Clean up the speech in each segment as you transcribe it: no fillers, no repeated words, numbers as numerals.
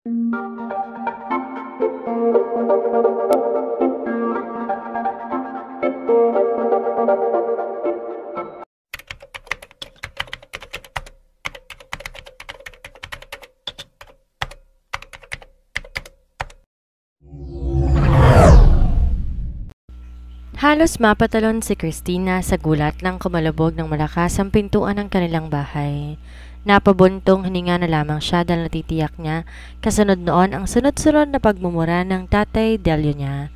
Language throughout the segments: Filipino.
Halos mapatalon si Christina sa gulat nang kumalabog ng malakas ang pintuan ng kanilang bahay. Napabuntong hininga na lamang siya dahil natitiyak niya kasunod noon ang sunod-sunod na pagmumura ng tatay Delio niya.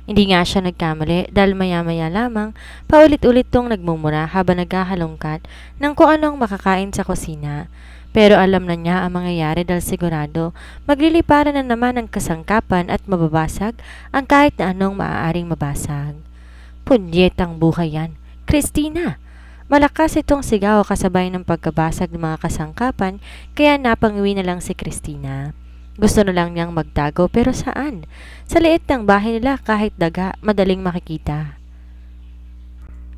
Hindi nga siya nagkamali dahil maya-maya lamang paulit-ulit tong nagmumura habang naghahalongkat ng kung anong makakain sa kusina. Pero alam na niya ang mangyayari dahil sigurado magliliparan na naman ang kasangkapan at mababasag ang kahit na anong maaaring mabasag. Punyetang buhay yan. Christina! Malakas itong sigaw kasabay ng pagkabasag ng mga kasangkapan kaya napangiwi na lang si Christina. Gusto na lang niyang magtago pero saan? Sa liit ng bahay nila kahit daga madaling makikita.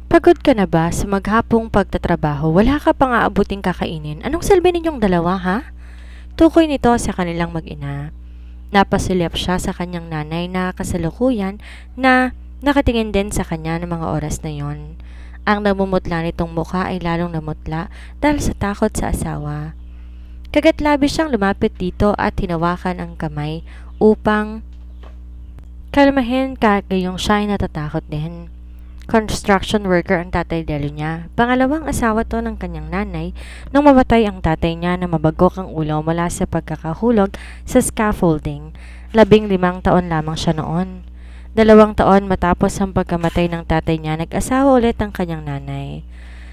Pagod ka na ba sa maghapong pagtatrabaho? Wala ka pang aabuting kakainin. Anong silbi ninyong dalawa ha? Tukoy nito sa kanilang mag-ina. Napasulyap siya sa kanyang nanay na kasalukuyan na nakatingin din sa kanya ng mga oras na yon. Ang namumutla nitong mukha ay lalong namutla dahil sa takot sa asawa. Kagat-labis siyang lumapit dito at hinawakan ang kamay upang kalmahin kagayong siya ay natatakot din. Construction worker ang tatay Delio niya. Pangalawang asawa to ng kanyang nanay nung mamatay ang tatay niya na mabagok ang ulo mula sa pagkakahulog sa scaffolding. 15 taon lamang siya noon. 2 taon matapos ang pagkamatay ng tatay niya, nag-asawa ulit ang kanyang nanay.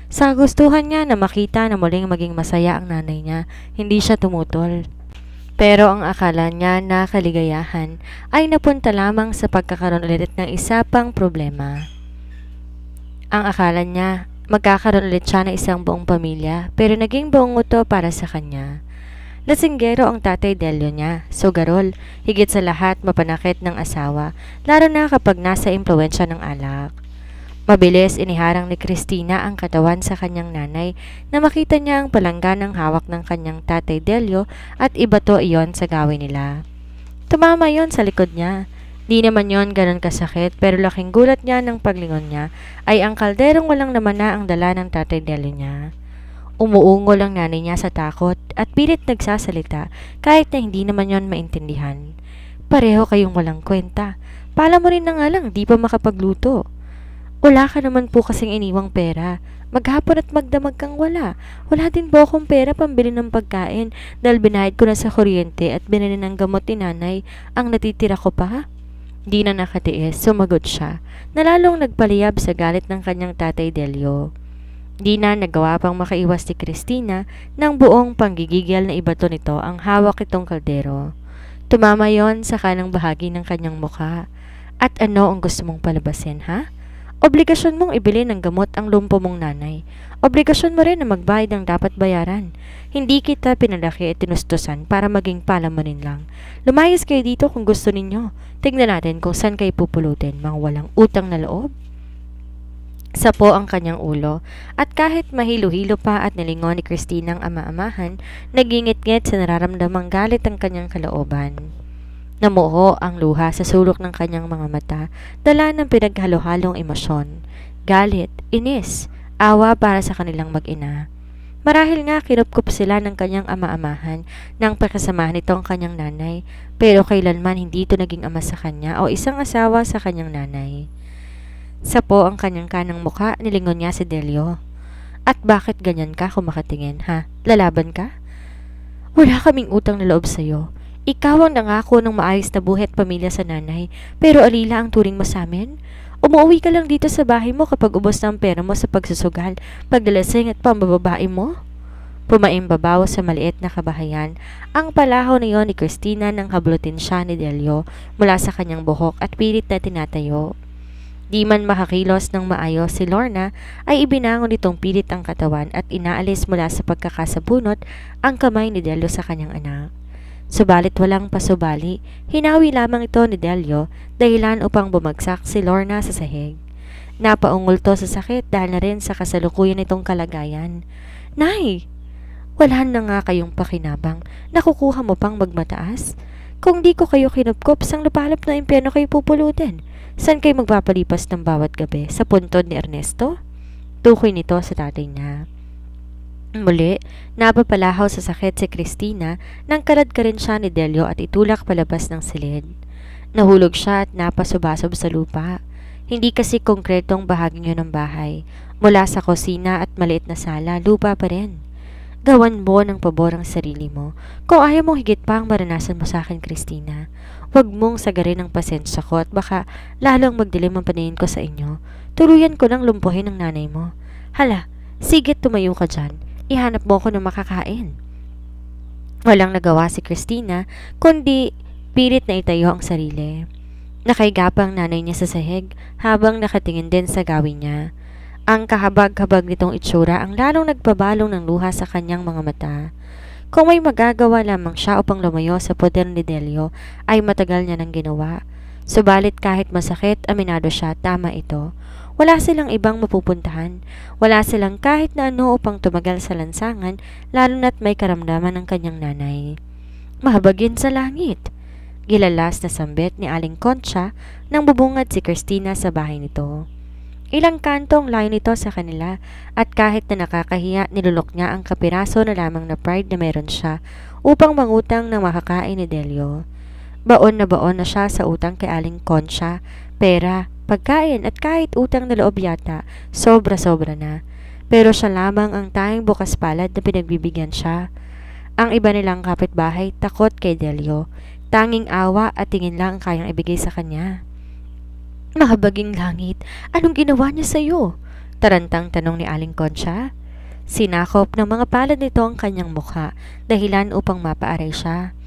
Sa gustuhan niya na makita na muling maging masaya ang nanay niya, hindi siya tumutol. Pero ang akala niya na kaligayahan ay napunta lamang sa pagkakaroon ulit ng isa pang problema. Ang akala niya, magkakaroon ulit siya ng isang buong pamilya, pero naging buong ito para sa kanya. Lasinggero ang tatay Delio niya, sugarol, higit sa lahat mapanakit ng asawa, lalo na kapag nasa impluwensya ng alak. Mabilis iniharang ni Christina ang katawan sa kanyang nanay na makita niya ang palangga ng hawak ng kanyang tatay Delio at ibato iyon sa gawin nila. Tumama yon sa likod niya. Di naman yon ganon kasakit pero laking gulat niya ng paglingon niya ay ang kalderong walang naman na ang dala ng tatay Delio niya. Umuungol ang nanay niya sa takot at pilit nagsasalita kahit na hindi naman yon maintindihan. Pareho kayong walang kwenta. Pala mo rin na nga lang di pa makapagluto. Wala ka naman po kasing iniwang pera. Maghapon at magdamag kang wala. Wala din po akong pera pambili ng pagkain dahil binayad ko na sa kuryente at binili ng gamot ni nanay. Ang natitira ko pa? Di na nakatiis, sumagot siya, nalalong nagpaliyab sa galit ng kanyang tatay Delio. Di na nagawa pang makaiwas si Christina ng buong panggigigil na ibato nito ang hawak itong kaldero. Tumama yon sa kanang bahagi ng kanyang mukha. At ano ang gusto mong palabasin, ha? Obligasyon mong ibili ng gamot ang lumpo mong nanay. Obligasyon mo rin na magbayad ng dapat bayaran. Hindi kita pinalaki at tinustusan para maging palamanin lang. Lumayas kayo dito kung gusto ninyo. Tignan natin kung saan kayo pupulutin, mga walang utang na loob. Sapo ang kanyang ulo at kahit mahilo-hilo pa at nilingon ni Christina ang ama-amahan, nagingit-ngit sa nararamdamang galit ang kanyang kalooban. Namuho ang luha sa sulok ng kanyang mga mata, dala ng pinaghalo-halong emosyon, galit, inis, awa para sa kanilang mag-ina. Marahil nga kinupkup sila ng kanyang ama-amahan ng pagkasamahan nitong kanyang nanay, pero kailanman hindi ito naging ama sa kanya o isang asawa sa kanyang nanay. Sapo ang kanyang kanang mukha, nilingon niya si Delio. At bakit ganyan ka kung makatingin, ha? Lalaban ka? Wala kaming utang na loob sa'yo. Ikaw ang nangako ng maayos na buhay at pamilya sa nanay, pero alila ang turing mo sa amin? Umuwi ka lang dito sa bahay mo kapag ubos na ang pera mo sa pagsusugal, pagdalasing at pambababae mo? Pumaimbabaw sa maliit na kabahayan ang palahaw na iyon ni Christina nang hablutin siya ni Delio mula sa kanyang buhok at pilit na tinatayo. Di man makakilos ng maayos si Lorna ay ibinangon nitong pilit ang katawan at inaalis mula sa pagkakasabunot ang kamay ni Delio sa kanyang anak. Subalit walang pasubali, hinawi lamang ito ni Delio dahilan upang bumagsak si Lorna sa sahig. Napaungol to sa sakit dahil na rin sa kasalukuyan nitong kalagayan. Nay! Wala na nga kayong pakinabang, nakukuha mo pang magmataas? Kung di ko kayo kinupkop, sang lupalop na impyerno kayo pupulutin. Saan kayo magpapalipas ng bawat gabi? Sa puntod ni Ernesto? Tukoy nito sa tatay niya. Muli, napapalahaw sa sakit si Christina nang kalad ka rin siya ni Delio at itulak palabas ng silid. Nahulog siya at napasubasob sa lupa. Hindi kasi konkretong bahaging yun ng bahay. Mula sa kusina at maliit na sala, lupa pa rin. Gawan mo ng pabor ang sarili mo. Kung ayaw mong higit pa ang maranasan mo sa akin, Christina, huwag mong sagarin ang pasensya ko at baka lalong magdilim ang paningin ko sa inyo. Tuluyan ko nang lumpuhin ang nanay mo. Hala, sigit tumayo ka dyan. Ihanap mo ko ng makakain. Walang nagawa si Christina, kundi pilit na itayo ang sarili. Nakahiga pa ang nanay niya sa sahig habang nakatingin din sa gawin niya. Ang kahabag-habag nitong itsura ang lalong nagpabalong ng luha sa kanyang mga mata. Kung may magagawa lamang siya upang lumayo sa poder ni Delio, ay matagal niya nang ginawa. Subalit kahit masakit, aminado siya, tama ito. Wala silang ibang mapupuntahan. Wala silang kahit na ano upang tumagal sa lansangan, lalo na't may karamdaman ng kanyang nanay. Mahabagin sa langit. Gilalas na sambit ni Aling Concha nang bubungad si Christina sa bahay nito. Ilang kanto ang layo nito sa kanila at kahit na nakakahiya, nilulok niya ang kapiraso na lamang na pride na meron siya upang mangutang ng makakain ni Delio. Baon na siya sa utang kay Aling Concha, pera, pagkain at kahit utang na loob yata, sobra-sobra na. Pero siya lamang ang tanging bukas palad na pinagbibigyan siya. Ang iba nilang kapitbahay takot kay Delio. Tanging awa at tingin lang ang kayang ibigay sa kanya. Mahabaging langit, anong ginawa niya sa iyo? Tarantang tanong ni Aling Concha. Sinakop ng mga palad nito ang kanyang mukha, dahilan upang mapaaray siya.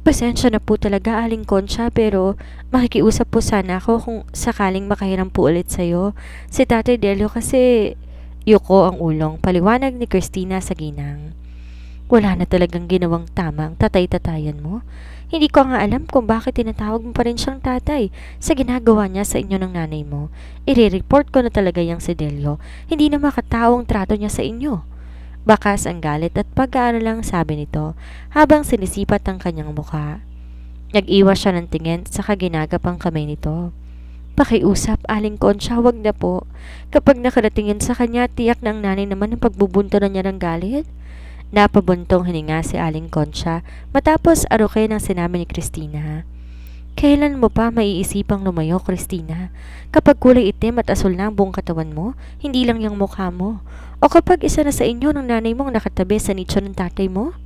Pasensya na po talaga, Aling Concha, pero makikiusap po sana ako kung sakaling makahiram po ulit sa iyo. Si Tatay Delio kasi yuko ang ulong, paliwanag ni Christina sa ginang. Wala na talagang ginawang tama ang tatay-tatayan mo. Hindi ko nga alam kung bakit tinatawag mo pa rin siyang tatay sa ginagawa niya sa inyo ng nanay mo. I-report ko na talaga yung si Delio. Hindi na makatao ang trato niya sa inyo. Bakas ang galit at pag-aaralang sabi nito habang sinisipat ang kanyang mukha. Nag-iwas siya ng tingin sa kaginagapang kamay nito. Pakiusap, Aling Concha, wag na po. Kapag nakaratingin sa kanya, tiyak na ang nanay naman ang pagbubunto na niya ng galit. Napabuntong hininga si Aling Concha matapos arukin ang sinabi ni Christina. Kailan mo pa maiisipang lumayo, Christina? Kapag kulay itim at asul na ang buong katawan mo, hindi lang yung mukha mo. O kapag isa na sa inyo ng nanay mong nakatabi sa nicho ng tatay mo?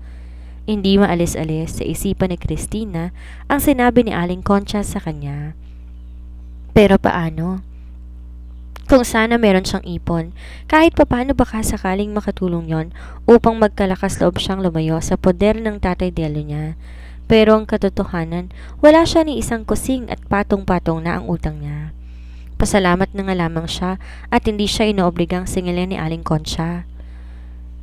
Hindi maalis-alis sa isipan ni Christina ang sinabi ni Aling Concha sa kanya. Pero paano? Kung sana meron siyang ipon, kahit papano baka sakaling makatulong yon upang magkalakas loob siyang lumayo sa poder ng Tatay Delio niya. Pero ang katotohanan, wala siya ni isang kusing at patong-patong na ang utang niya. Pasalamat na nga lamang siya at hindi siya inoobligang singilin ni Aling Concha.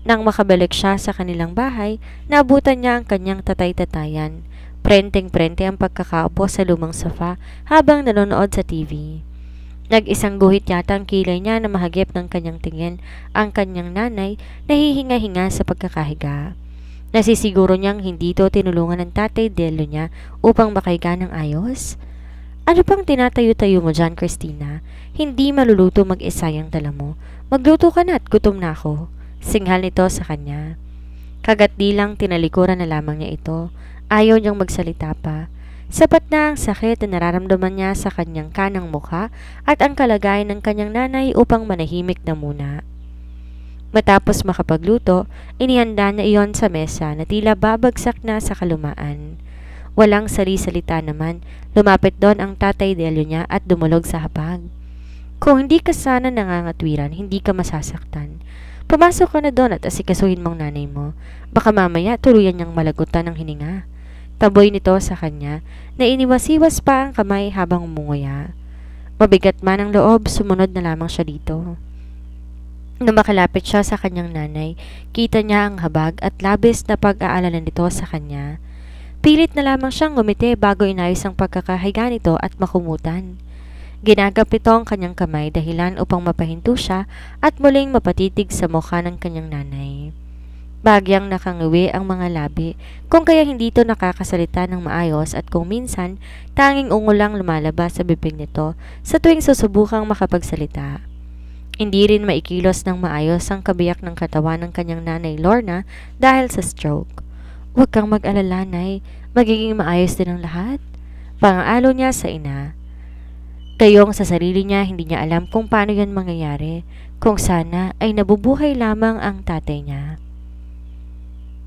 Nang makabalik siya sa kanilang bahay, naabutan niya ang kanyang tatay-tatayan. Prenteng-prente ang pagkakaupo sa lumang sofa habang nanonood sa TV. Nag-isang guhit yata ang kilay niya na mahagip ng kanyang tingin ang kanyang nanay na hihinga-hinga sa pagkakahiga. Nasisiguro niyang hindi ito tinulungan ng Tatay Delio niya upang makahiga ng ayos. Ano pang tinatayo-tayo mo dyan, Christina? Hindi maluluto mag-isa yung dala mo. Magluto ka na at gutom na ako. Singhal nito sa kanya. Kagat di lang tinalikuran na lamang niya ito. Ayaw niyang magsalita pa. Sapat na ang sakit na nararamdaman niya sa kanyang kanang mukha at ang kalagayan ng kanyang nanay upang manahimik na muna. Matapos makapagluto, inihanda na iyon sa mesa na tila babagsak na sa kalumaan. Walang sali-salita naman, lumapit doon ang Tatay Delio niya at dumulog sa hapag. Kung hindi ka sana nangangatwiran, hindi ka masasaktan. Pumasok ka na doon at asikasuhin mong nanay mo. Baka mamaya tuluyan niyang malagutan ng hininga. Taboy nito sa kanya na iniwasiwas pa ang kamay habang umunguya. Mabigat man ang loob, sumunod na lamang siya dito. Nang makalapit siya sa kanyang nanay, kita niya ang habag at labis na pag-aalala nito sa kanya. Pilit na lamang siyang ngumiti bago inayos ang pagkakahiga nito at makumutan. Ginagap nito ang kanyang kamay dahilan upang mapahinto siya at muling mapatitig sa mukha ng kanyang nanay. Bagyang nakangiwi ang mga labi, kung kaya hindi ito nakakasalita ng maayos at kung minsan, tanging ungo lang lumalabas sa bibig nito sa tuwing susubukang makapagsalita. Hindi rin maikilos ng maayos ang kabiyak ng katawan ng kanyang nanay Lorna dahil sa stroke. "Huwag kang mag-alala, Nay. Magiging maayos din ang lahat." Pang-alo niya sa ina. Gayong sa sarili niya, hindi niya alam kung paano yan mangyayari, kung sana ay nabubuhay lamang ang tatay niya.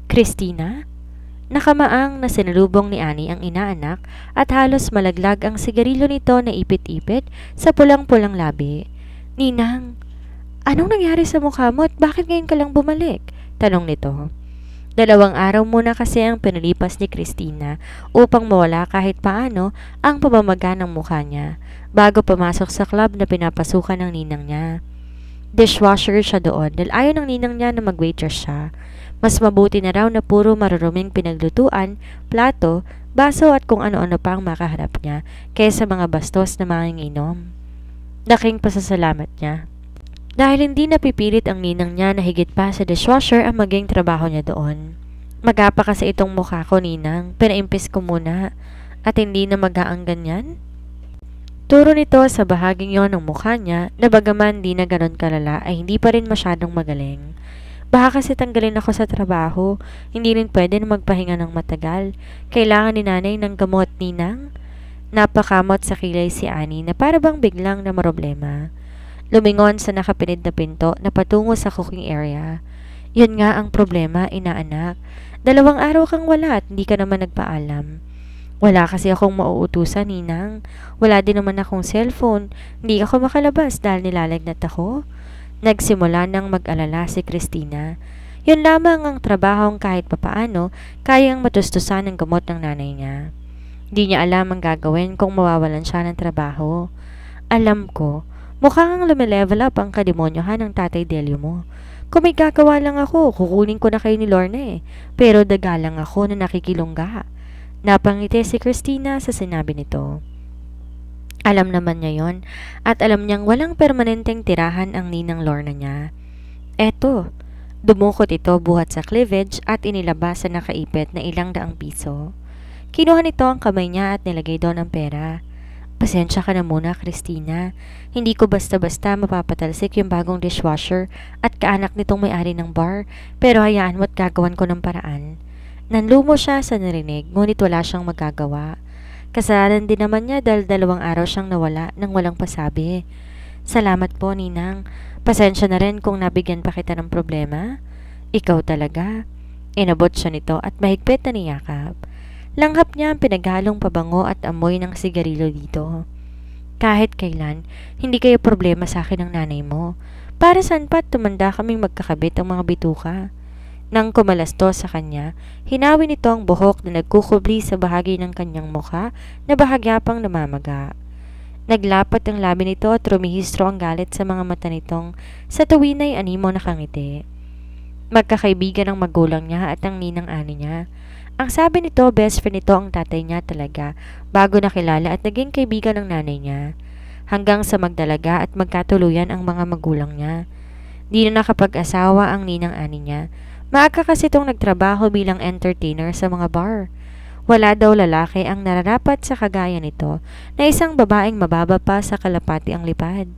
"Christina?" Nakamaang na sinalubong ni Annie ang inaanak at halos malaglag ang sigarilyo nito na ipit-ipit sa pulang-pulang labi. "Ninang, anong nangyari sa mukha mo at bakit ngayon ka lang bumalik?" tanong nito. 2 araw muna kasi ang pinalipas ni Christina upang mawala kahit paano ang pamamaga ng mukha niya bago pumasok sa club na pinapasukan ng ninang niya. Dishwasher siya doon dahil ayaw ng ninang niya na mag-waitress siya. Mas mabuti na raw na puro maruruming pinaglutuan, plato, baso at kung ano-ano pa ang makaharap niya kaysa mga bastos na manginginom. Laking pasasalamat niya. Dahil hindi napipilit ang ninang niya na higit pa sa dishwasher ang maging trabaho niya doon. "Magapa kasi itong mukha ko, ninang. Pinaimpis ko muna. At hindi na magaang ganyan?" Turo nito sa bahaging yon ng mukha niya na bagaman di na ganon kalala ay hindi pa rin masyadong magaling. "Baka kasi tanggalin ako sa trabaho. Hindi rin pwede na magpahinga ng matagal. Kailangan ni nanay ng gamot, ninang." Napakamot sa kilay si Annie na para bang biglang na maroblema. Lumingon sa nakapinid na pinto na patungo sa cooking area. "Yun nga ang problema, inaanak. 2 araw kang wala at hindi ka naman nagpaalam." "Wala kasi akong mauutusan, ninang. Wala din naman akong cellphone. Hindi ako makalabas dahil nilalagnat ako." Nagsimula nang mag-alala si Christina. Yun lamang ang trabahong kahit papaano kayang matustusan ng gamot ng nanay niya. Di niya alam ang gagawin kung mawawalan siya ng trabaho. "Alam ko, mukhang lumilevel up ang kademonyohan ng tatay Delio mo. Kung may gagawa lang ako, kukunin ko na kayo ni Lorna eh. Pero daga lang ako na nakikilungga." Napangiti si Christina sa sinabi nito. Alam naman niya yon at alam niyang walang permanenteng tirahan ang ninang Lorna niya. Eto, dumukot ito buhat sa cleavage at inilabas sa nakaipit na ilang daang piso. Kinuha nito ang kamay niya at nilagay doon ang pera. "Pasensya ka na muna, Christina. Hindi ko basta-basta mapapatalsik yung bagong dishwasher at kaanak nitong may-ari ng bar, pero hayaan mo't gagawan ko ng paraan." Nanlumo siya sa narinig, ngunit wala siyang magagawa. Kasalanan din naman niya dahil 2 araw siyang nawala nang walang pasabi. "Salamat po, ninang. Pasensya na rin kung nabigyan pa kita ng problema." "Ikaw talaga." Inabot siya nito at mahigpit na niyakap. Langhap niya ang pinaghalong pabango at amoy ng sigarilyo dito. "Kahit kailan, hindi kayo problema sa akin ng nanay mo. Para saan pa't tumanda kaming magkakabit ang mga bituka?" Nang kumalasto sa kanya, hinawi nito ang buhok na nagkukubli sa bahagi ng kanyang mukha na bahagya pang namamaga. Naglapat ang labi nito at rumihistro ang galit sa mga mata nitong sa tuwin ay animo nakangiti. Magkakaibigan ang magulang niya at ang ninang ani niya. Ang sabi nito, best friend nito ang tatay niya talaga bago nakilala at naging kaibigan ng nanay niya. Hanggang sa magdalaga at magkatuluyan ang mga magulang niya. Di na nakapag-asawa ang ninang ani niya. Maaga kasi itong nagtrabaho bilang entertainer sa mga bar. Wala daw lalaki ang nararapat sa kagaya nito na isang babaeng mababa pa sa kalapati ang lipad.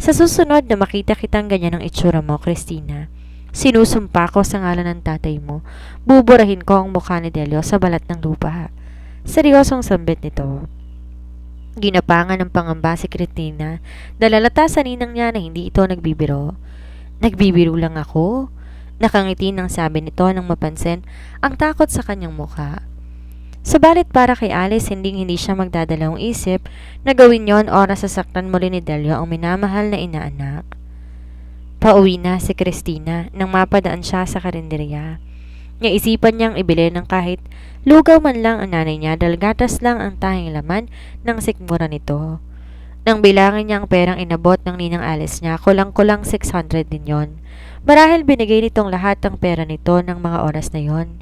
"Sa susunod na makita kitang ganyan ang itsura mo, Christina, sinusumpa ko sa ngalan ng tatay mo, buburahin ko ang mukha ni Delio sa balat ng lupa." Seryosong sambit nito. Ginapangan ng pangamba si Christina dahil halata sa ninang niya na hindi ito nagbibiro. "Nagbibiro lang ako." Nakangiti nang sabi nito nang mapansin ang takot sa kanyang mukha. Subalit para kay Alice, hindi siya magdadalawang isip na gawin yon oras sasaktan muli ni Delio ang minamahal na inaanak. Pauwi na si Christina nang mapadaan siya sa karinderya. Naisipan niyang ibili ng kahit lugaw man lang ang nanay niya dahil gatas lang ang tanging laman ng sikmura nito. Nang bilangin niya ang perang inabot ng ninang Alice niya, kulang-kulang 600 din yon. Marahil binigay nitong lahat ng pera nito ng mga oras na yon.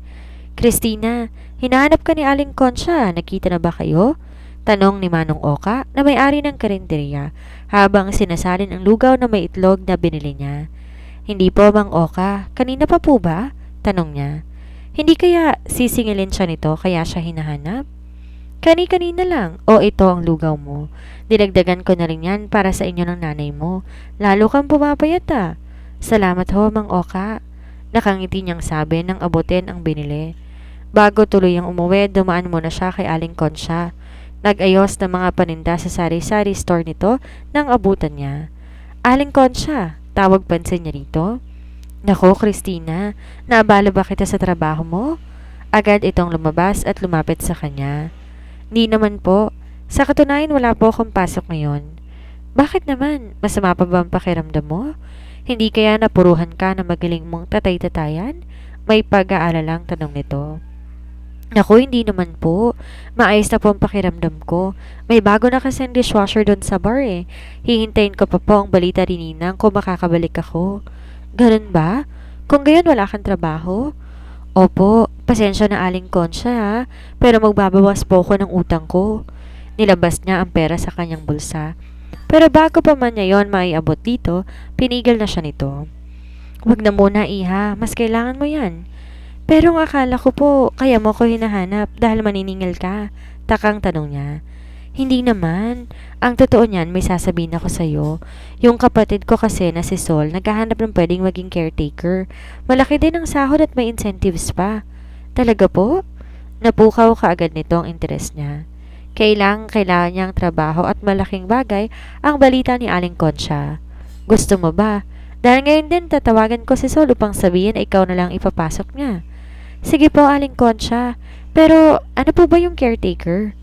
"Christina, hinahanap ka ni Aling Concha. Nakita na ba kayo?" Tanong ni Manong Oka na may-ari ng karinderya habang sinasalin ang lugaw na may itlog na binili niya. "Hindi po, Mang Oka. Kanina pa po ba?" Tanong niya. Hindi kaya sisingilin siya nito kaya siya hinahanap? Kani-kanina lang. O ito ang lugaw mo. Dinagdagan ko na rin yan para sa inyo ng nanay mo. Lalo kang pumapayat ah. Salamat ho, Mang Oka. Nakangiti niyang sabi nang abutin ang binili. Bago tuloy ang umuwi, dumaan muna siya kay Aling Concha. Nag-ayos ng mga paninda sa sari-sari store nito nang abutan niya. Aling Concha, tawag pansin niya rito. Nako, Christina, naabala ba kita sa trabaho mo? Agad itong lumabas at lumapit sa kanya. Di naman po. Sa katunayan wala po akong pasok ngayon. Bakit naman? Masama pa ba ang pakiramdam mo? Hindi kaya napuruhan ka na magaling mong tatay-tatayan? May pag-aalalang tanong nito. Naku, hindi naman po. Maayos na po ang pakiramdam ko. May bago na kasing dishwasher doon sa bar eh. Hihintayin ko pa po ang balita ni Ninang kung makakabalik ako. Ganun ba? Kung gayon wala kang trabaho? Opo, pasensya na Aling Concha ha, pero magbabawas po ako ng utang ko. Nilabas niya ang pera sa kanyang bulsa. Pero bago pa man niya yon maiabot dito, pinigil na siya nito. Huwag na muna iha, mas kailangan mo yan. Pero ang akala ko po, kaya mo ko hinahanap dahil maniningil ka. Takang tanong niya. Hindi naman. Ang totoo niyan, may sasabihin ako sa'yo. Yung kapatid ko kasi na si Sol, naghahanap ng pwedeng maging caretaker. Malaki din ang sahod at may incentives pa. Talaga po? Napukaw kaagad nito ang interes niya. Kailangan niyang trabaho at malaking bagay ang balita ni Aling Concha. Gusto mo ba? Dahil ngayon din tatawagan ko si Sol upang sabihin na ikaw na lang ipapasok niya. Sige po, Aling Concha. Pero ano po ba yung caretaker?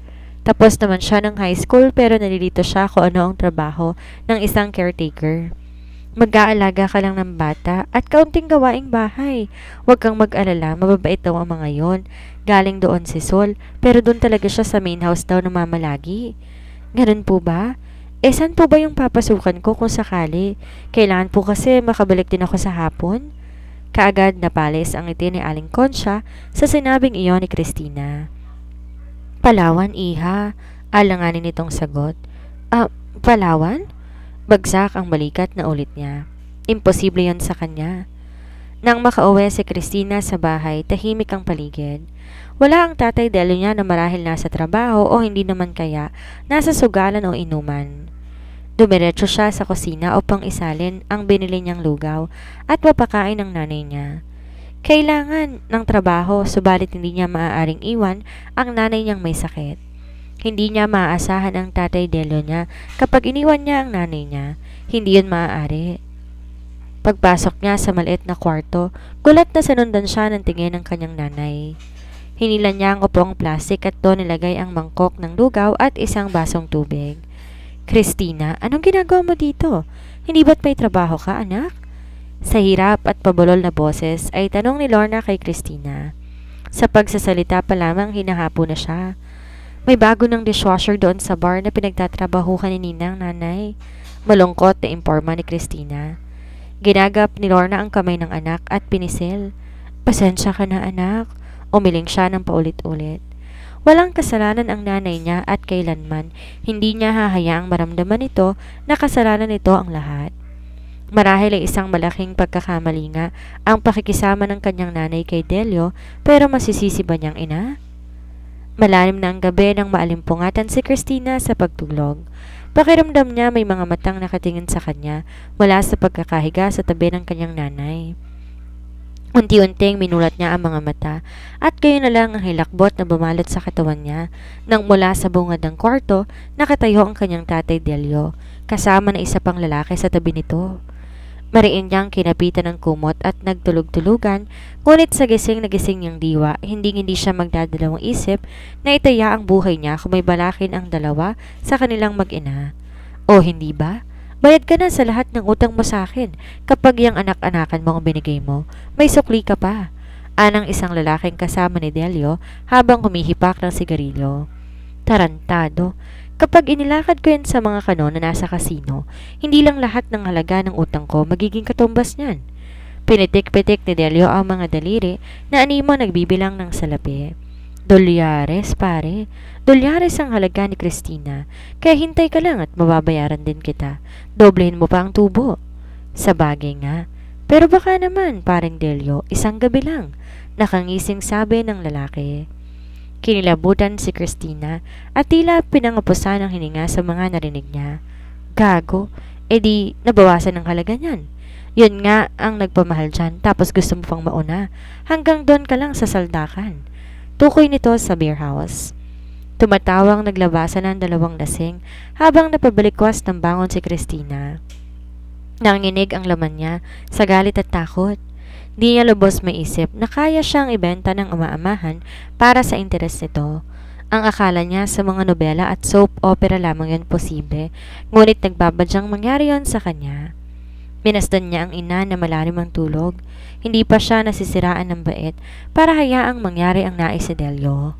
Tapos naman siya ng high school pero nalilito siya kung ano ang trabaho ng isang caretaker. Mag-aalaga ka lang ng bata at kaunting gawaing bahay. Huwag kang mag-alala, mababait daw ang mga yon. Galing doon si Sol, pero doon talaga siya sa main house daw na mamalagi. Ganun po ba? Saan po ba yung papasukan ko kung sakali? Kailangan po kasi makabalik din ako sa hapon. Kaagad napalis ang ngiti ni Aling Concha sa sinabing iyon ni Christina. Palawan, iha. Alanganin nitong sagot. Palawan? Bagsak ang balikat na ulit niya. Imposible yon sa kanya. Nang makauwi si Christina sa bahay, tahimik ang paligid. Wala ang tatay Delio niya na marahil nasa trabaho o hindi naman kaya nasa sugalan o inuman. Dumiretso siya sa kusina upang isalin ang binili niyang lugaw at mapakain ng nanay niya. Kailangan ng trabaho subalit hindi niya maaaring iwan ang nanay niyang may sakit. Hindi niya maaasahan ang tatay Delio niya kapag iniwan niya ang nanay niya. Hindi yun maaari. Pagpasok niya sa maliit na kwarto, gulat na sinundan siya ng tingin ng kanyang nanay. Hinila niya ang upong plastik at doon nilagay ang mangkok ng lugaw at isang basong tubig. Christina, anong ginagawa mo dito? Hindi ba't may trabaho ka, anak? Sa hirap at pabulol na boses ay tanong ni Lorna kay Christina. Sa pagsasalita pa lamang hinahapo na siya. May bago ng dishwasher doon sa bar na pinagtatrabahuhan ni Ninang, nanay. Malungkot na imporma ni Christina. Ginagap ni Lorna ang kamay ng anak at pinisil. Pasensya ka na, anak. Umiling siya ng paulit-ulit. Walang kasalanan ang nanay niya at kailanman hindi niya hahayaang maramdaman ito na kasalanan nito ang lahat. Marahil ay isang malaking pagkakamali nga ang pakikisama ng kanyang nanay kay Delio, pero masisisi ba niyang ina? Malalim na ang gabi nang maalimpungatan si Christina sa pagtulog. Pakiramdam niya may mga matang nakatingin sa kanya mula sa pagkakahiga sa tabi ng kanyang nanay. Unti-unting minulat niya ang mga mata at gayon na lang ang hilakbot na bumalot sa katawan niya nang mula sa bungad ng kwarto nakatayo ang kanyang tatay Delio kasama na isa pang lalaki sa tabi nito. Mariin niyang kinapitan ng kumot at nagtulog-tulugan, ngunit sa gising na gising niyang diwa, hindi siya magdadalawang isip na itaya ang buhay niya kung may balakin ang dalawa sa kanilang mag-ina. O hindi ba? Bayad ka na sa lahat ng utang mo sa akin kapag yung anak-anakan mo ang binigay mo. May sukli ka pa. Anang isang lalaking kasama ni Delio habang humihipak ng sigarilyo. Tarantado. Kapag inilakad ko yan sa mga kanon na nasa kasino, hindi lang lahat ng halaga ng utang ko magiging katumbas niyan. Pinitik-pitik ni Delio ang mga daliri na animo nagbibilang ng salapi. $, pare. $, ang halaga ni Christina. Kaya hintay ka lang at mababayaran din kita. Doblehin mo pa ang tubo. Sa bagay nga. Pero baka naman, paring Delio, isang gabi lang, nakangising sabi ng lalaki. Kinilabutan si Christina at tila pinangapusan ang hininga sa mga narinig niya. Gago, edi nabawasan ng halaga niyan. Yun nga ang nagpamahal dyan tapos gusto mo pang mauna. Hanggang doon ka lang sa saldakan. Tukoy nito sa beer house. Tumatawang naglabasan ng dalawang lasing habang napabalikwas ng bangon si Christina. Nanginig ang laman niya sa galit at takot. Di niya lubos maisip na kaya siyang ibenta ng ama-amahan para sa interes nito. Ang akala niya sa mga nobela at soap opera lamang yun posible, ngunit nagbabadyang mangyari yon sa kanya. Minasdan niya ang ina na malalim ang tulog. Hindi pa siya nasisiraan ng bait para hayaang mangyari ang nais si Delio.